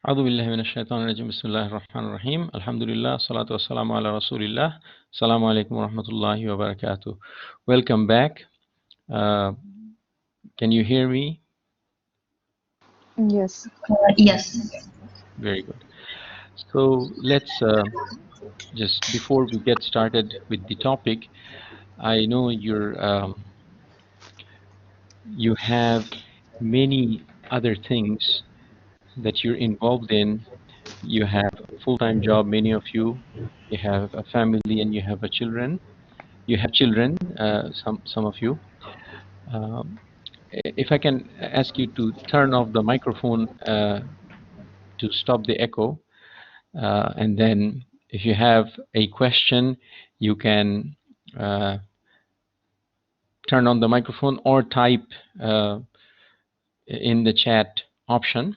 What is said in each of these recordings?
أعوذ بالله من الشيطان الرجيم بسم الله الرحمن الرحيم الحمد لله الصلاة والسلام على رسول الله السلام عليكم ورحمة الله وبركاته. Welcome back. Can you hear me? Yes. Yes. Very good. So let's just before we get started with the topic, I know you have many other things that you're involved in. You have a full-time job, many of you. You have a family and you have a children. You have children, some of you. If I can ask you to turn off the microphone to stop the echo, and then if you have a question, you can turn on the microphone or type in the chat option.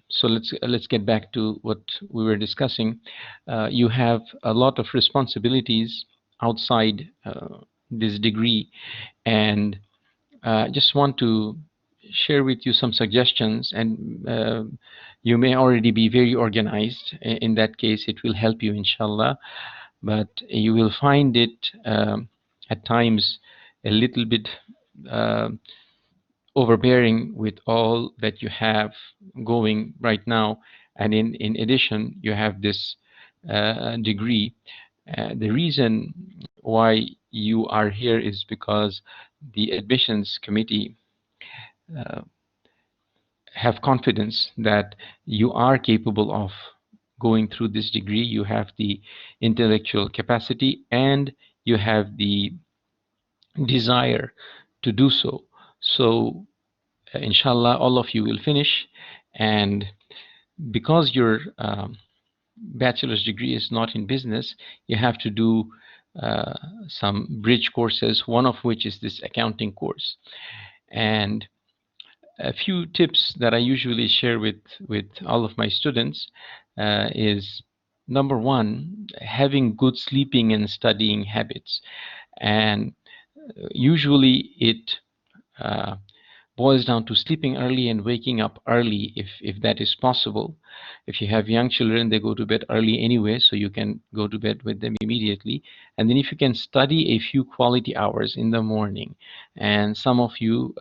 So let's get back to what we were discussing. You have a lot of responsibilities outside this degree, and just want to share with you some suggestions, and you may already be very organized. In that case, it will help you, inshallah, but you will find it at times a little bit overbearing with all that you have going right now, and in addition you have this degree. The reason why you are here is because the admissions committee uh, have confidence that you are capable of going through this degree. You have the intellectual capacity and you have the desire to do so. So inshallah, all of you will finish, and because your bachelor's degree is not in business, you have to do some bridge courses, one of which is this accounting course. And a few tips that I usually share with all of my students is, number one, having good sleeping and studying habits. And usually it boils down to sleeping early and waking up early, if that is possible. If you have young children, they go to bed early anyway, so you can go to bed with them immediately. And then if you can study a few quality hours in the morning, and some of you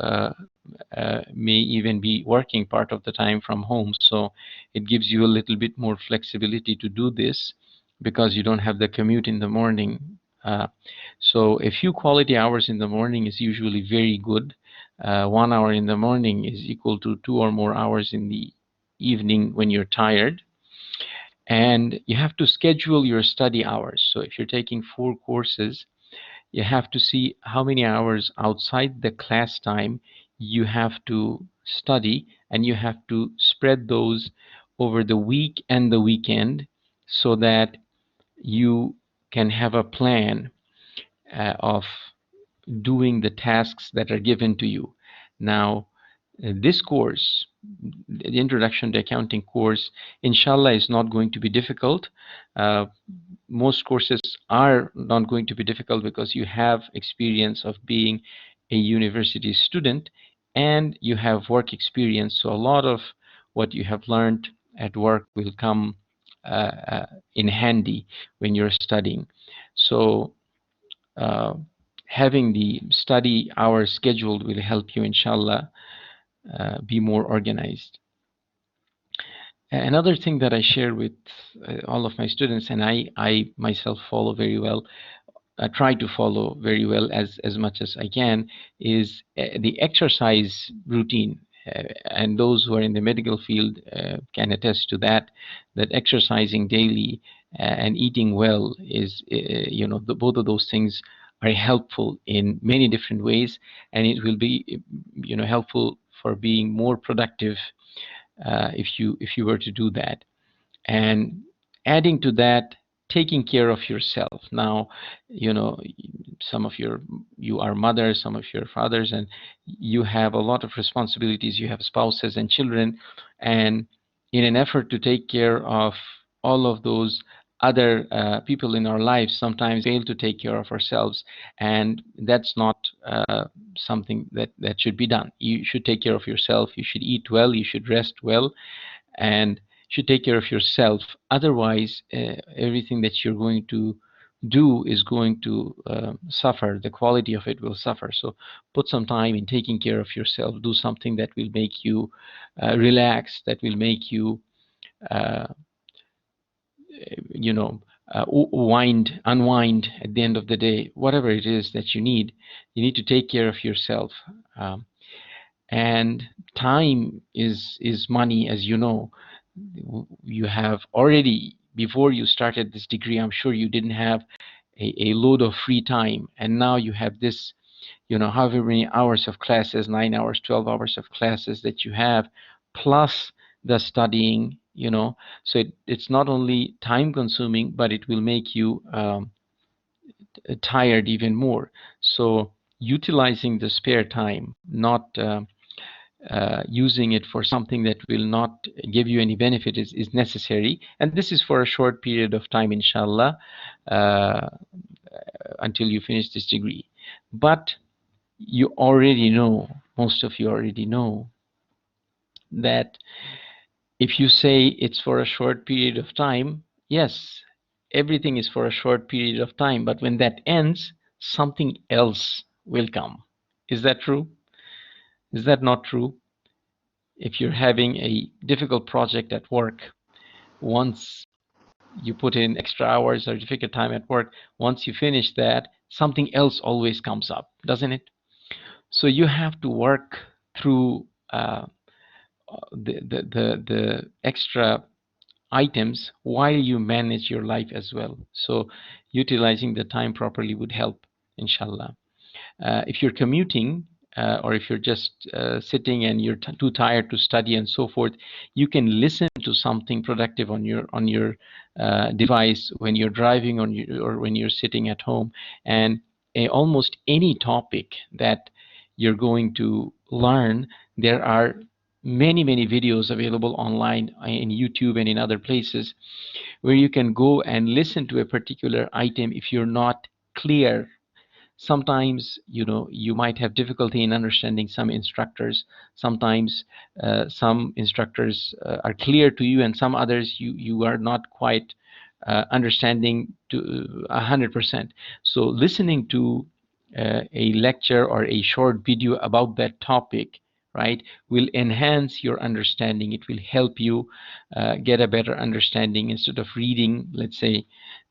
may even be working part of the time from home, so it gives you a little bit more flexibility to do this because you don't have the commute in the morning. So a few quality hours in the morning is usually very good. 1 hour in the morning is equal to 2 or more hours in the evening when you're tired. And you have to schedule your study hours. So if you're taking 4 courses, you have to see how many hours outside the class time you have to study, and you have to spread those over the week and the weekend so that you can have a plan of doing the tasks that are given to you. Now, this course, the Introduction to Accounting course, inshallah, is not going to be difficult. Most courses are not going to be difficult because you have experience of being a university student and you have work experience. So a lot of what you have learned at work will come in handy when you're studying. So having the study hours scheduled will help you, inshallah, be more organized. Another thing that I share with all of my students, and I myself follow very well, try to follow very well as much as I can, is the exercise routine. And those who are in the medical field can attest to that, that exercising daily and eating well is, both of those things are helpful in many different ways, and it will be, helpful for being more productive if you were to do that. And adding to that, taking care of yourself. Now, some of you are mothers, some of your fathers, and you have a lot of responsibilities. You have spouses and children, and in an effort to take care of all of those other people in our lives, sometimes fail to take care of ourselves, and that's not something that should be done. You should take care of yourself. You should eat well. You should rest well. and you should take care of yourself. Otherwise, everything that you're going to do is going to suffer. The quality of it will suffer. So put some time in taking care of yourself. Do something that will make you relax, that will make you uh, you know unwind at the end of the day. Whatever it is that you need to take care of yourself. um, and time is money, as you know. You have already, before you started this degree, I'm sure you didn't have a load of free time, and now you have this, however many hours of classes, 9 hours, 12 hours of classes that you have, plus the studying. So it's not only time consuming, but it will make you tired even more. So utilizing the spare time, not using it for something that will not give you any benefit, is necessary. And this is for a short period of time, inshallah, uh, until you finish this degree. But you already know, most of you already know, that if you say it's for a short period of time, yes, everything is for a short period of time, but when that ends, something else will come. Is that true? Is that not true? If you're having a difficult project at work, once you put in extra hours or difficult time at work, once you finish that, something else always comes up, doesn't it? So you have to work through the extra items while you manage your life as well. So utilizing the time properly would help, inshallah. If you're commuting, or if you're just sitting and you're too tired to study and so forth, you can listen to something productive on your device when you're driving or when you're sitting at home. And almost any topic that you're going to learn, there are many videos available online in YouTube and in other places, where you can go and listen to a particular item if you're not clear. Sometimes you might have difficulty in understanding some instructors. Sometimes some instructors are clear to you, and some others you are not quite understanding to 100%. So listening to a lecture or a short video about that topic, right, will enhance your understanding. It will help you get a better understanding. Instead of reading, let's say,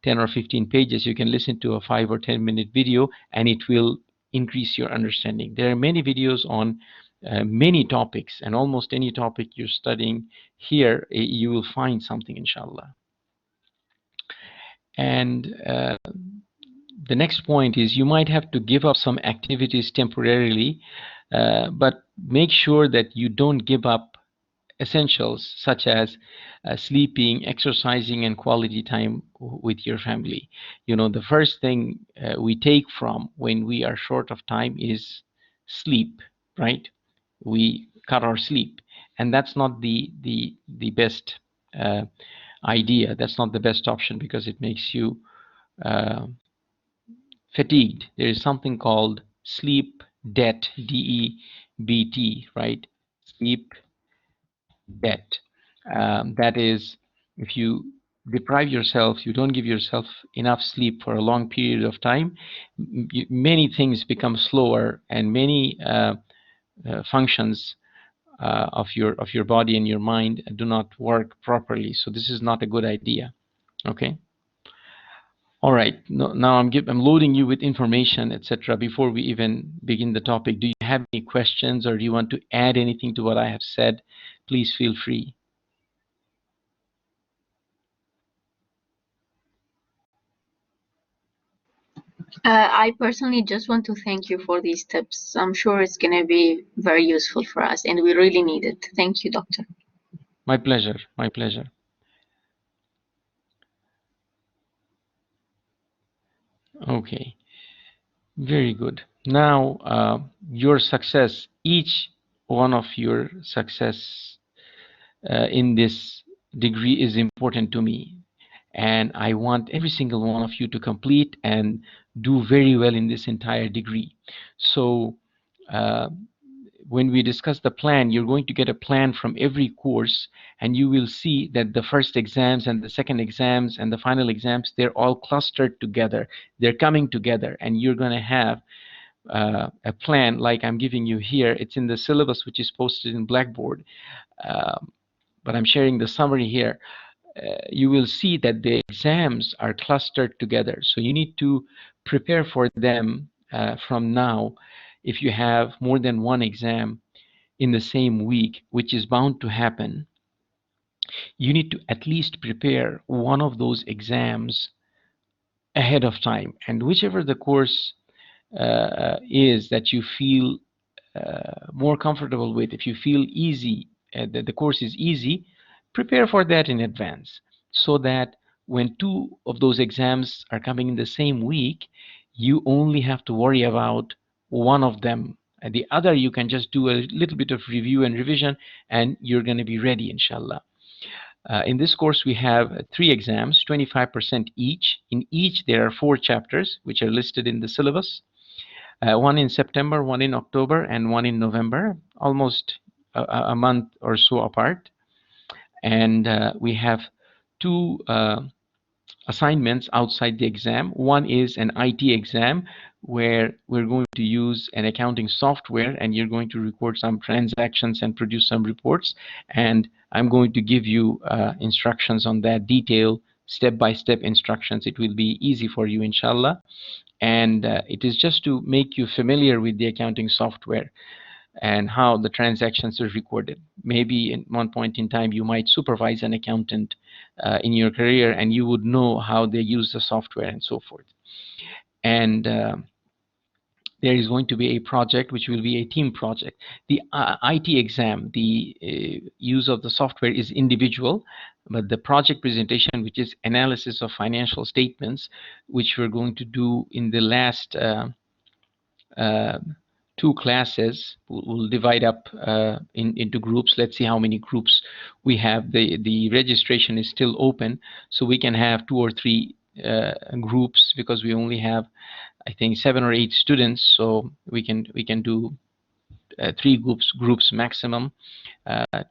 10 or 15 pages, you can listen to a 5 or 10 minute video, and it will increase your understanding. There are many videos on many topics, and almost any topic you're studying here, you will find something, inshallah. And the next point is, you might have to give up some activities temporarily, but make sure that you don't give up essentials such as sleeping, exercising, and quality time with your family. The first thing we take from when we are short of time is sleep, right? We cut our sleep, and that's not the best idea. That's not the best option, because it makes you uh, fatigued. There is something called sleep debt, DEBT, right? Sleep debt. That is, if you deprive yourself, you don't give yourself enough sleep for a long period of time, many things become slower, and many functions of your body and your mind do not work properly. So this is not a good idea. Okay. All right. Now I'm loading you with information, etc. Before we even begin the topic, do you have any questions, or do you want to add anything to what I have said? Please feel free. I personally just want to thank you for these tips. I'm sure it's going to be very useful for us, and we really need it. Thank you, Doctor. My pleasure. My pleasure. Okay. Very good. Now, your success, each one of your success in this degree is important to me. And I want every single one of you to complete and do very well in this entire degree. So when we discuss the plan, you're going to get a plan from every course, and you will see that the first exams and the second exams and the final exams, they're all clustered together. They're coming together, and you're going to have a plan like I'm giving you here. It's in the syllabus, which is posted in Blackboard, but I'm sharing the summary here. You will see that the exams are clustered together. So you need to prepare for them from now. If you have more than one exam in the same week, which is bound to happen, you need to at least prepare one of those exams ahead of time. And whichever the course is that you feel more comfortable with, if you feel easy, that the course is easy, prepare for that in advance, so that when two of those exams are coming in the same week, you only have to worry about one of them, and the other you can just do a little bit of review and revision, and you're going to be ready, inshallah. In this course, we have 3 exams, 25% each. In each, there are 4 chapters, which are listed in the syllabus. One in September, one in October, and one in November, almost a month or so apart. And we have 2 assignments outside the exam. One is an IT exam, where we're going to use an accounting software, and you're going to record some transactions and produce some reports. And I'm going to give you instructions on that, detailed step-by-step instructions. It will be easy for you, inshallah. And it is just to make you familiar with the accounting software and how the transactions are recorded. Maybe at one point in time you might supervise an accountant in your career, and you would know how they use the software and so forth. And there is going to be a project which will be a team project. The IT exam, the use of the software is individual, but the project presentation, which is analysis of financial statements, which we're going to do in the last 2 classes, we'll divide up into groups. Let's see how many groups we have. The registration is still open, so we can have 2 or 3 groups, because we only have, I think, 7 or 8 students, so we can do 3 groups maximum,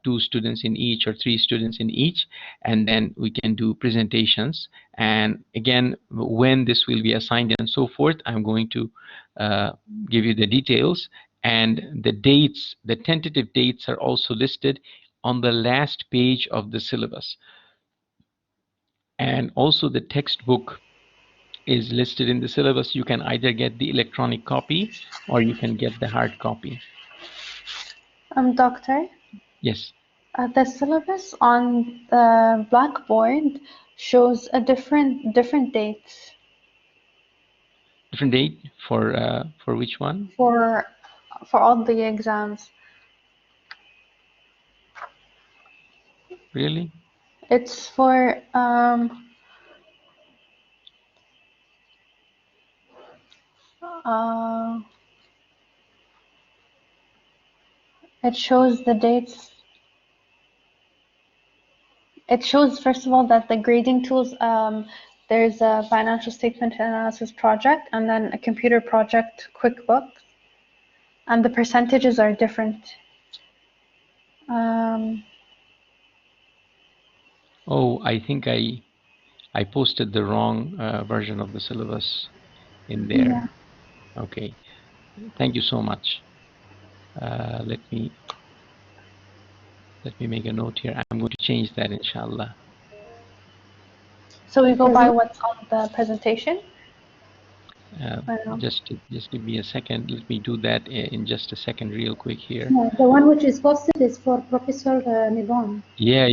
2 students in each or 3 students in each, and then we can do presentations. And again, when this will be assigned and so forth, I'm going to give you the details, and the dates. The tentative dates are also listed on the last page of the syllabus, and also the textbook is listed in the syllabus. You can either get the electronic copy or you can get the hard copy. Doctor, Yes. the syllabus on the Blackboard shows a different dates. Different date for which one? For all the exams. Really? It's for it shows the dates. It shows, first of all, that the grading tools, there's a financial statement analysis project, and then a computer project, QuickBooks, and the percentages are different. Oh, I think I posted the wrong version of the syllabus in there. Yeah. Okay. Thank you so much. Let me make a note here. I'm going to change that, inshallah. So we go by what's on the presentation? Just give me a second. Let me do that in just a second, real quick here. No, the one which is posted is for Professor Nidwan. Yeah.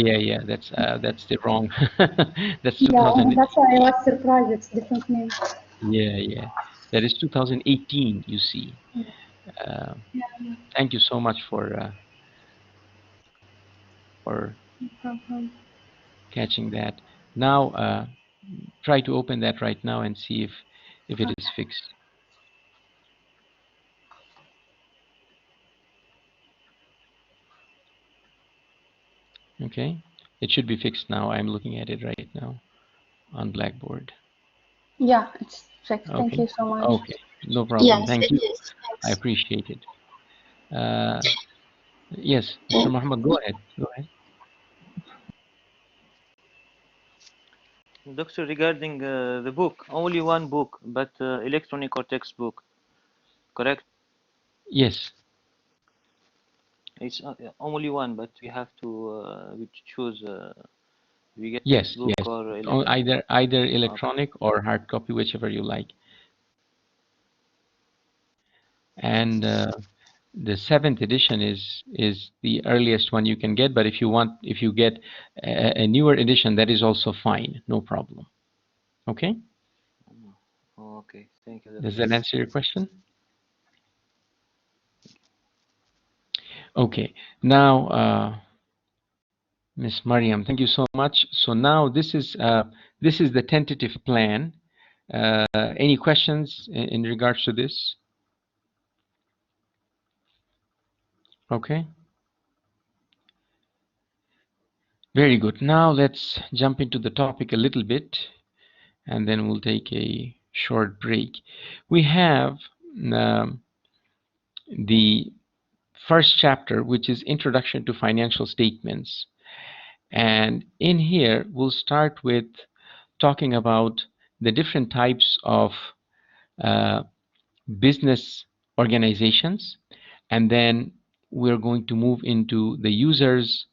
That's the wrong. That's 2000. Yeah, that's why I was surprised. It's different name. Yeah. That is 2018. You see. Thank you so much for catching that. Now, try to open that right now and see if it is fixed. Okay, it should be fixed now. I'm looking at it right now on Blackboard. Yeah, it's fixed. Okay. Thank you so much. Okay, no problem. Yes, Thank it you. is. Thanks. I appreciate it. Yes, Mr. Muhammad, go ahead. Go ahead. Doctor, regarding the book, only one book, but electronic or textbook, correct? Yes. It's only one, but we have to we choose. We get Yes. textbook Yes. or electronic. Either electronic or hard copy, whichever you like. And the 7th edition is the earliest one you can get. But if you get a newer edition, that is also fine. No problem. Okay. Oh, okay, thank you, Does Doctor. that answer your question? Okay. Now, Miss Mariam, thank you so much. So now this is the tentative plan. Any questions in regards to this? Okay. Very good. Now let's jump into the topic a little bit, and then we'll take a short break. We have the first chapter, which is Introduction to Financial Statements. And in here, we'll start with talking about the different types of business organizations, and then we're going to move into the users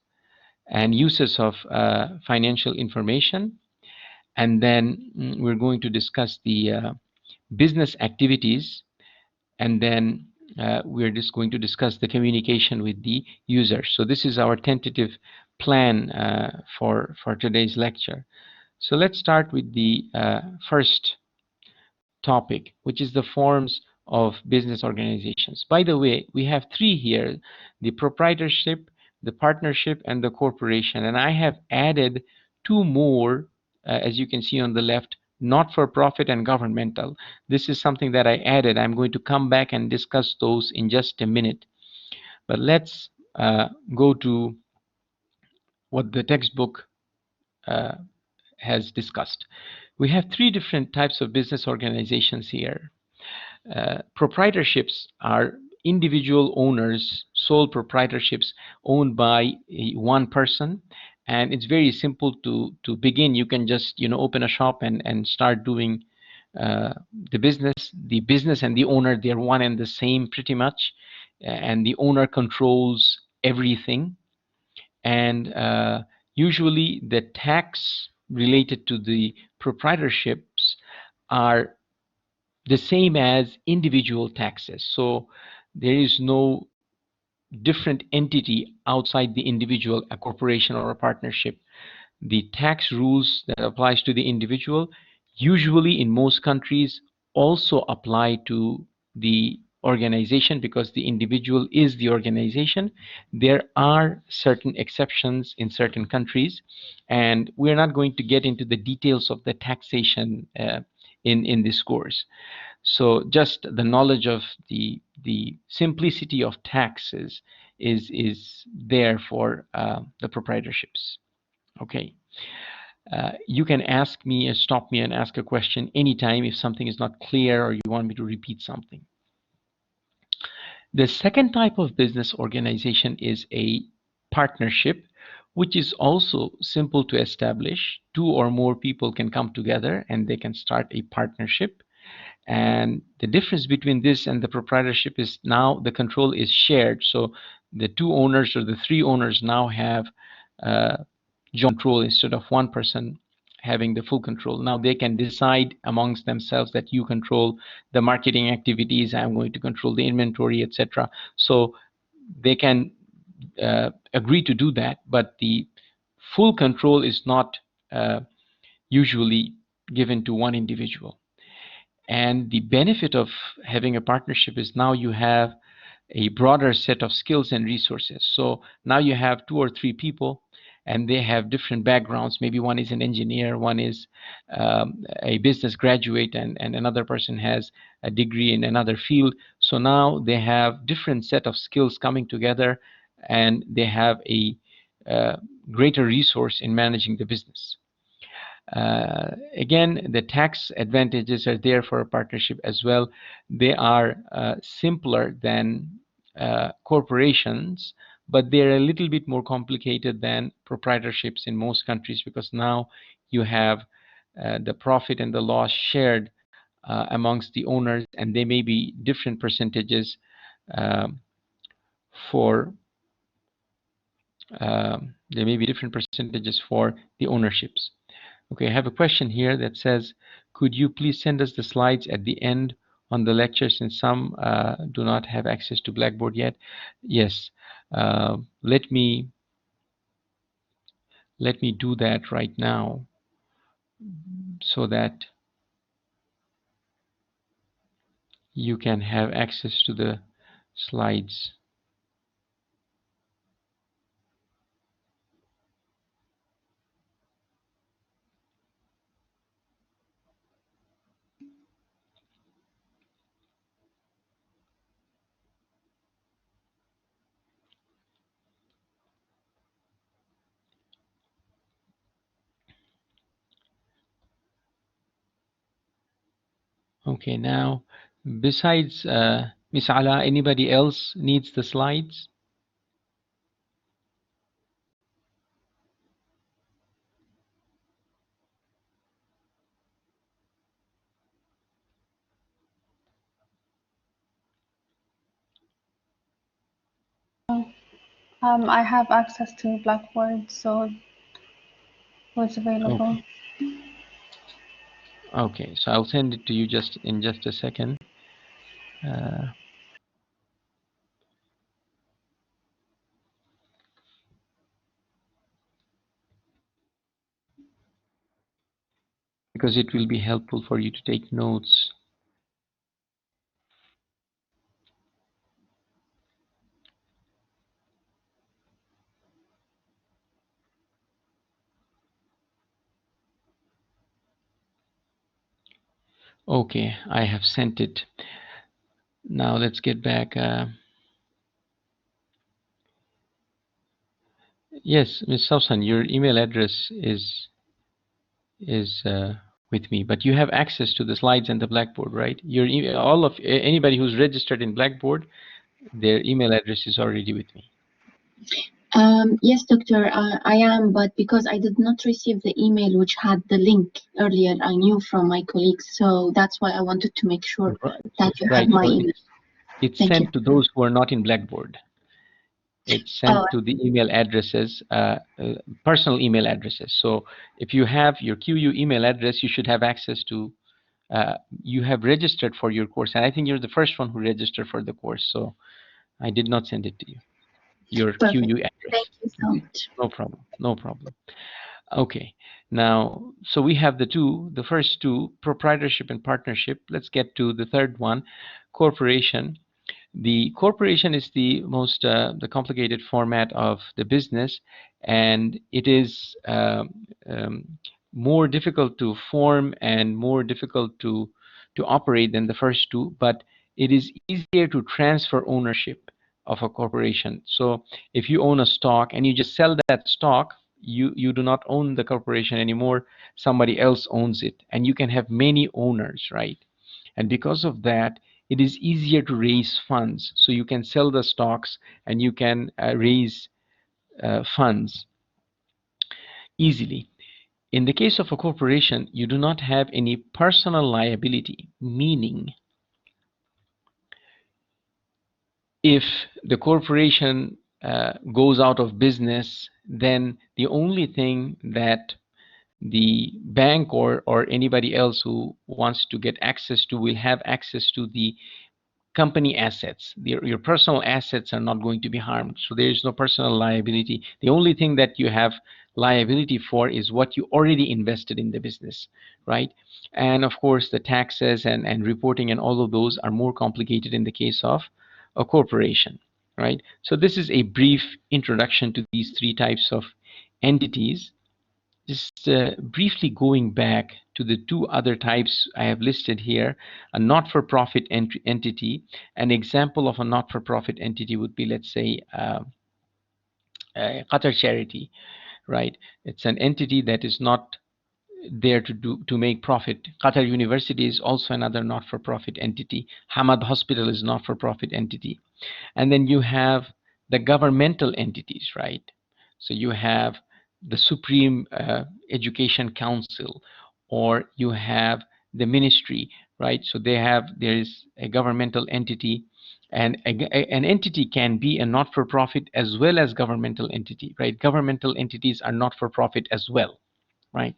and uses of financial information, and then we're going to discuss the business activities, and then we're just going to discuss the communication with the user. So this is our tentative plan for today's lecture. So let's start with the first topic, which is the forms of business organizations. By the way, we have 3 here: the proprietorship, the partnership, and the corporation. And I have added 2 more, as you can see on the left: not-for-profit and governmental. This is something that I added. I'm going to come back and discuss those in just a minute. But let's go to what the textbook has discussed. We have 3 different types of business organizations here. Proprietorships are individual owners, sole proprietorships owned by one person, and it's very simple to begin. You can just open a shop and start doing the business. The business and the owner, they're one and the same pretty much, and the owner controls everything. And usually the tax related to the proprietorships are the same as individual taxes. So there is no different entity outside the individual, a corporation or a partnership. The tax rules that applies to the individual usually in most countries also apply to the organization, because the individual is the organization. There are certain exceptions in certain countries, and we're not going to get into the details of the taxation in this course. So just the knowledge of the simplicity of taxes is there for the proprietorships. Okay. You can ask me, stop me and ask a question anytime if something is not clear or you want me to repeat something. The second type of business organization is a partnership, which is also simple to establish. 2 or more people can come together and they can start a partnership. And the difference between this and the proprietorship is now the control is shared. So the 2 owners or the 3 owners now have joint control instead of one person having the full control. Now they can decide amongst themselves that you control the marketing activities, I'm going to control the inventory, etc. So they can agree to do that, but the full control is not usually given to one individual. And the benefit of having a partnership is now you have a broader set of skills and resources. So now you have 2 or 3 people and they have different backgrounds. Maybe one is an engineer, one is a business graduate, and another person has a degree in another field. So now they have different set of skills coming together, and they have a greater resource in managing the business. Again, the tax advantages are there for a partnership as well. They are simpler than corporations, but they're a little bit more complicated than proprietorships in most countries, because now you have the profit and the loss shared amongst the owners, and there may be different percentages for the ownerships. Okay, I have a question here that says, could you please send us the slides at the end on the lecture, since some do not have access to Blackboard yet? Yes, let me do that right now so that you can have access to the slides. Okay, now, besides Miss Ala, anybody else needs the slides? I have access to Blackboard, so it's available. Okay, so I'll send it to you in just a second. Because it will be helpful for you to take notes. Okay, I have sent it. Now let's get back. Yes, Ms. Sausan, your email address is with me, but you have access to the slides and the Blackboard, right? Your all of anybody who's registered in Blackboard, their email address is already with me. Yes, doctor, I am, but because I did not receive the email which had the link earlier, I knew from my colleagues, so that's why I wanted to make sure that you had my email. It's Thank sent you. to those who are not in Blackboard. It's sent to the email addresses, personal email addresses. So if you have your QU email address, you should have access to, you have registered for your course. And I think you're the first one who registered for the course. So I did not send it to you, your Perfect. QU address. Thank you so much. No problem, no problem. Okay, now, so we have the first two, proprietorship and partnership. Let's get to the third one, corporation. The corporation is the most the complicated format of the business, and it is more difficult to form and more difficult to operate than the first two, but it is easier to transfer ownership of a corporation. So if you own a stock and you just sell that stock, you do not own the corporation anymore. Somebody else owns it, and you can have many owners, right? And because of that, it is easier to raise funds. So you can sell the stocks and you can raise funds easily. In the case of a corporation, you do not have any personal liability, meaning if the corporation goes out of business, then the only thing that the bank or anybody else who wants to get access to will have access to the company assets. Your personal assets are not going to be harmed, so there is no personal liability. The only thing that you have liability for is what you already invested in the business, right? And of course, the taxes and reporting and all of those are more complicated in the case of a corporation, right? So this is a brief introduction to these three types of entities. Just briefly going back to the two other types I have listed here, a not-for-profit entity. An example of a not-for-profit entity would be, let's say, Qatar Charity, right? It's an entity that is not there to make profit. Qatar University is also another not-for-profit entity. Hamad Hospital is not-for-profit entity. And then you have the governmental entities, right? So you have the Supreme Education Council, or you have the ministry, right? So there is a governmental entity, and an entity can be a not-for-profit as well as governmental entity, right? Governmental entities are not-for-profit as well, right?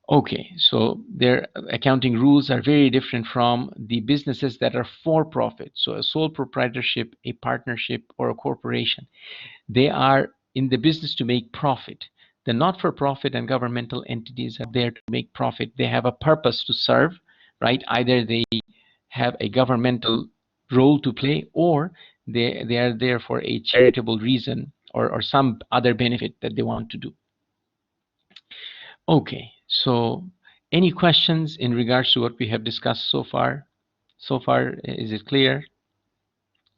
Okay, so their accounting rules are very different from the businesses that are for profit. So a sole proprietorship, a partnership, or a corporation, they are in the business to make profit. The not-for-profit and governmental entities are there to make profit. They have a purpose to serve, right? Either they have a governmental role to play, or they are there for a charitable reason, or some other benefit that they want to do. Okay, so any questions in regards to what we have discussed so far? So far, is it clear?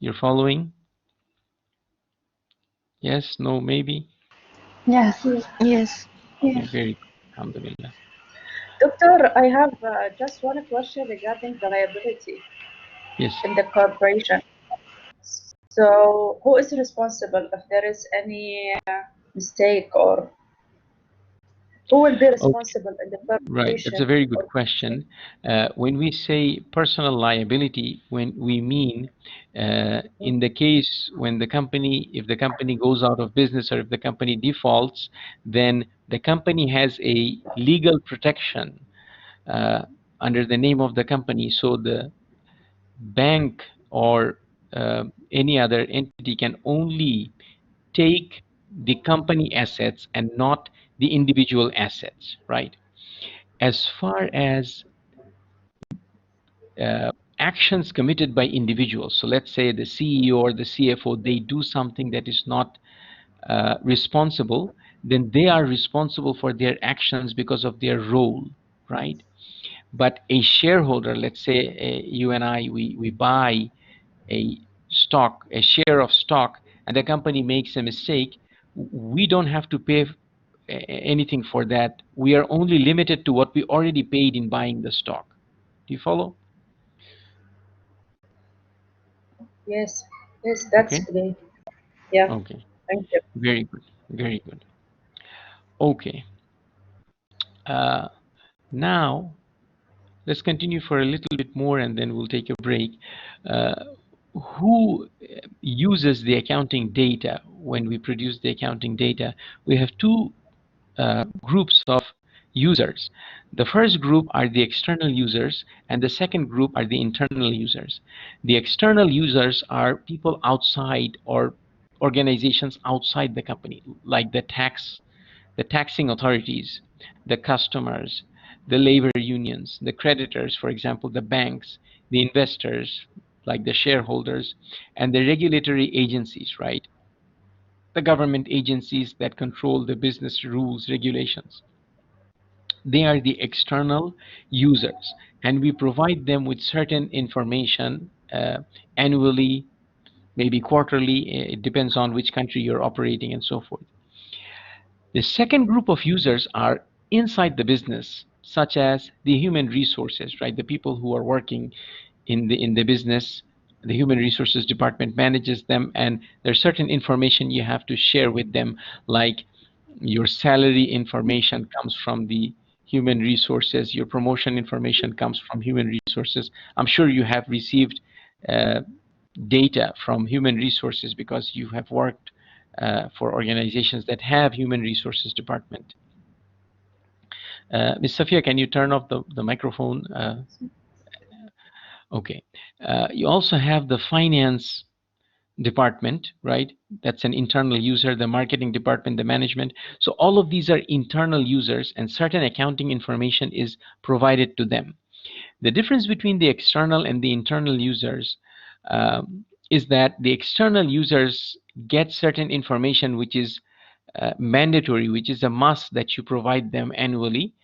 You're following? Yes, no, maybe? Yes. Yes. Okay, very good. Alhamdulillah. Doctor, I have just one question regarding the liability Yes. in the corporation. So, who is responsible if there is any mistake, or who will be responsible in the corporation? Right, that's a very good question. When we say personal liability, when we mean in the case when the company, if the company goes out of business or if the company defaults, then the company has a legal protection under the name of the company. So the bank or any other entity can only take the company assets and not the individual assets, right? As far as actions committed by individuals, so let's say the CEO or the CFO, they do something that is not responsible, then they are responsible for their actions because of their role, right? But a shareholder, let's say you and I, we buy a stock, a share of stock, and the company makes a mistake, we don't have to pay anything for that. We are only limited to what we already paid in buying the stock. Do you follow? Yes, yes, that's Okay. great. Yeah, Okay. thank you. Very good. Very good. Okay. Now let's continue for a little bit more, and then we'll take a break. Who uses the accounting data when we produce the accounting data? We have two groups of users. The first group are the external users, and the second group are the internal users. The external users are people outside or organizations outside the company, like the taxing authorities, the customers, the labor unions, the creditors, for example, the banks, the investors, like the shareholders, and the regulatory agencies, right? The government agencies that control the business rules, regulations. They are the external users, and we provide them with certain information annually, maybe quarterly. It depends on which country you're operating and so forth. The second group of users are inside the business, such as the human resources, right? The people who are working in the business. The human resources department manages them, and there's certain information you have to share with them, like your salary information comes from the human resources, your promotion information comes from human resources. I'm sure you have received data from human resources because you have worked for organizations that have human resources department. Ms. Safia, can you turn off the microphone? Okay. You also have the finance department, right? That's an internal user, the marketing department, the management. So all of these are internal users, and certain accounting information is provided to them. The difference between the external and the internal users is that the external users get certain information which is mandatory, which is a must that you provide them annually,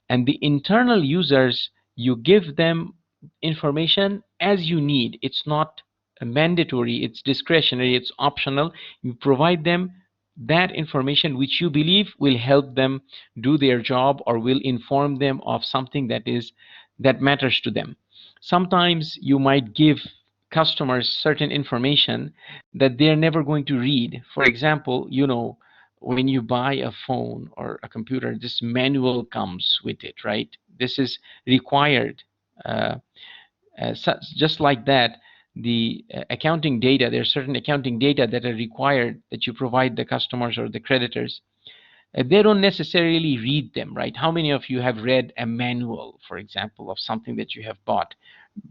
and the internal users, you give them information as you need. It's not mandatory, it's discretionary, it's optional. You provide them that information which you believe will help them do their job or will inform them of something that matters to them. Sometimes you might give customers certain information that they're never going to read. For example, when you buy a phone or a computer, this manual comes with it, right? This is required. uh, just like that, the accounting data, there are certain accounting data that are required that you provide the customers or the creditors. They don't necessarily read them, right? How many of you have read a manual, for example, of something that you have bought?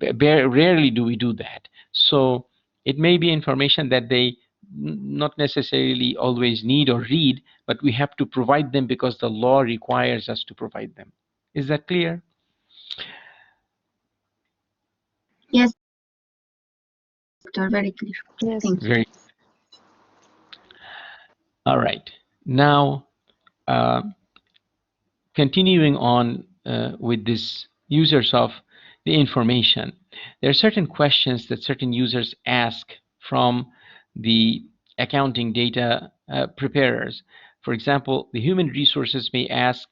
Rarely do we do that. So it may be information that they not necessarily always need or read, but we have to provide them because the law requires us to provide them. Is that clear? Yes, doctor, very clear. Yes. Thank you. Very. All right. Now, continuing on with this users of the information, there are certain questions that certain users ask from the accounting data preparers. For example, the human resources may ask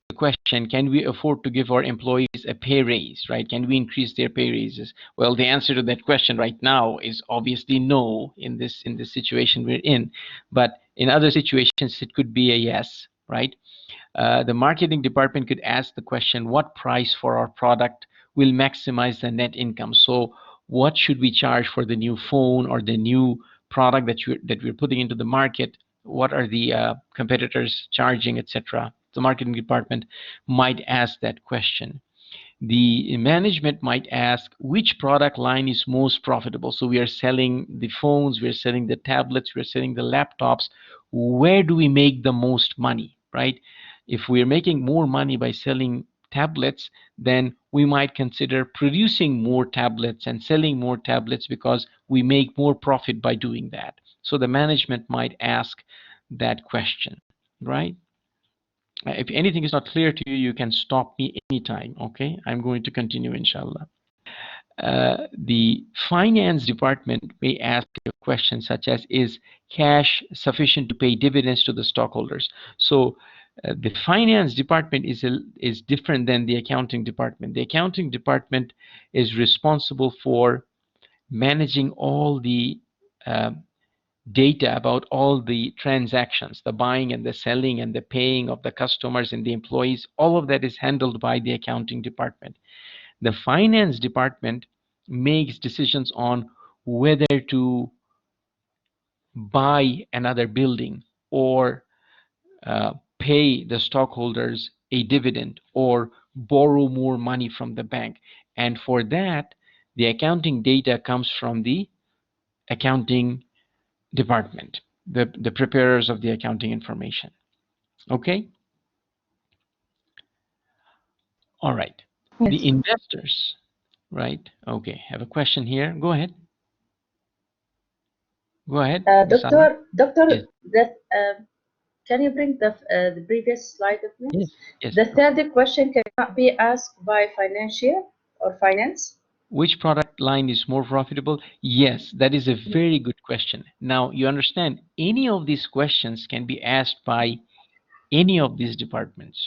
the question, can we afford to give our employees a pay raise, right? Can we increase their pay raises? Well, the answer to that question right now is obviously no in this situation we're in. But in other situations, it could be a yes, right? The marketing department could ask the question, what price for our product will maximize the net income? So what should we charge for the new phone or the new product that we're putting into the market? What are the competitors charging, etc.? The marketing department might ask that question. The management might ask which product line is most profitable. So we are selling the phones, we're selling the tablets, we're selling the laptops. Where do we make the most money, right? If we're making more money by selling tablets, then we might consider producing more tablets and selling more tablets because we make more profit by doing that. So the management might ask that question, right? If anything is not clear to you, you can stop me anytime, okay? I'm going to continue, inshallah. The finance department may ask a question such as, is cash sufficient to pay dividends to the stockholders? So the finance department is different than the accounting department. The accounting department is responsible for managing all the data about all the transactions, the buying and the selling and the paying of the customers and the employees. All of that is handled by the accounting department. The finance department makes decisions on whether to buy another building or pay the stockholders a dividend or borrow more money from the bank. And for that, the accounting data comes from the accounting department, the preparers of the accounting information. Okay? All right. Yes. The investors, right? Okay, have a question here. Go ahead. Go ahead. Doctor, Yes. that can you bring the previous slide, please? Yes. The third question cannot be asked by financial or finance. Which product line is more profitable? Yes, that is a very good question. Now, you understand, any of these questions can be asked by any of these departments.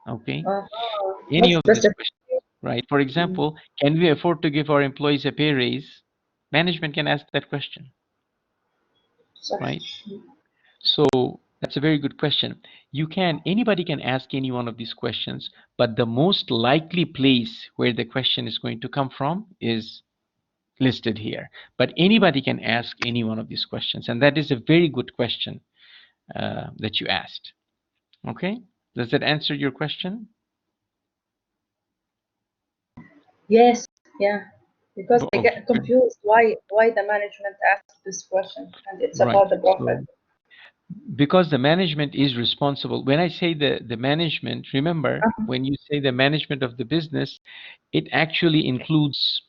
Okay? Any of these questions, right? For example, can we afford to give our employees a pay raise? Management can ask that question, right? So that's a very good question. Anybody can ask any one of these questions, but the most likely place where the question is going to come from is listed here. But anybody can ask any one of these questions, and that is a very good question that you asked. Okay, does that answer your question? Yes, yeah. Because I Okay. get confused why the management asked this question, and it's Right. about the profit. So, because the management is responsible. When I say the management, remember, when you say the management of the business, it actually includes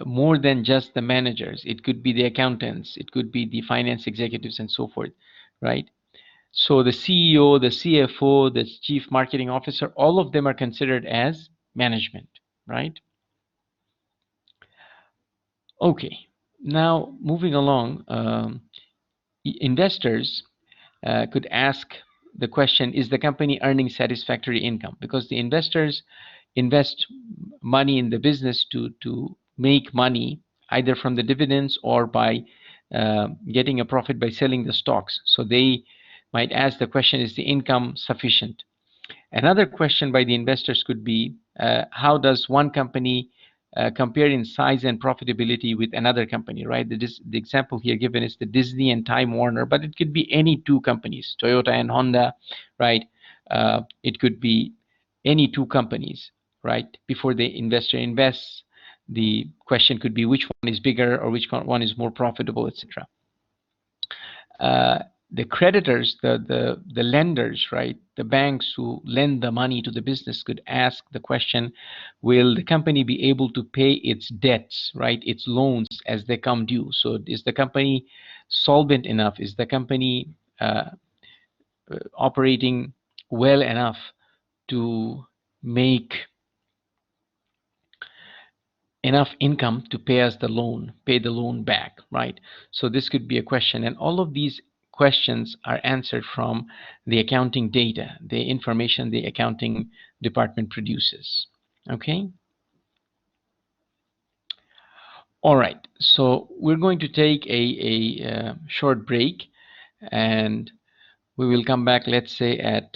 more than just the managers. It could be the accountants, it could be the finance executives, and so forth, right? So the CEO, the CFO, the chief marketing officer, all of them are considered as management, right? Okay, now moving along. investors could ask the question, is the company earning satisfactory income? Because the investors invest money in the business to make money either from the dividends or by getting a profit by selling the stocks. So they might ask the question, is the income sufficient? Another question by the investors could be, how does one company compare in size and profitability with another company, right? The example here given is the Disney and Time Warner, but it could be any two companies, Toyota and Honda, right? It could be any two companies, right? Before the investor invests, the question could be which one is bigger or which one is more profitable, etc. The creditors, the lenders, right? The banks who lend the money to the business could ask the question, will the company be able to pay its debts, right? Its loans as they come due. So is the company solvent enough? Is the company operating well enough to make enough income to pay us the loan, pay the loan back, right? So this could be a question. And all of these questions are answered from the accounting data, the information the accounting department produces. Okay. All right. So we're going to take a short break, and we will come back, let's say at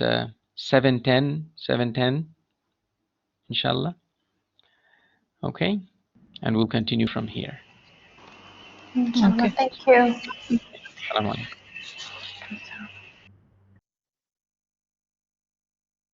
7:10, inshallah. Okay. And we'll continue from here. Okay. Thank you. Assalamu alaikum.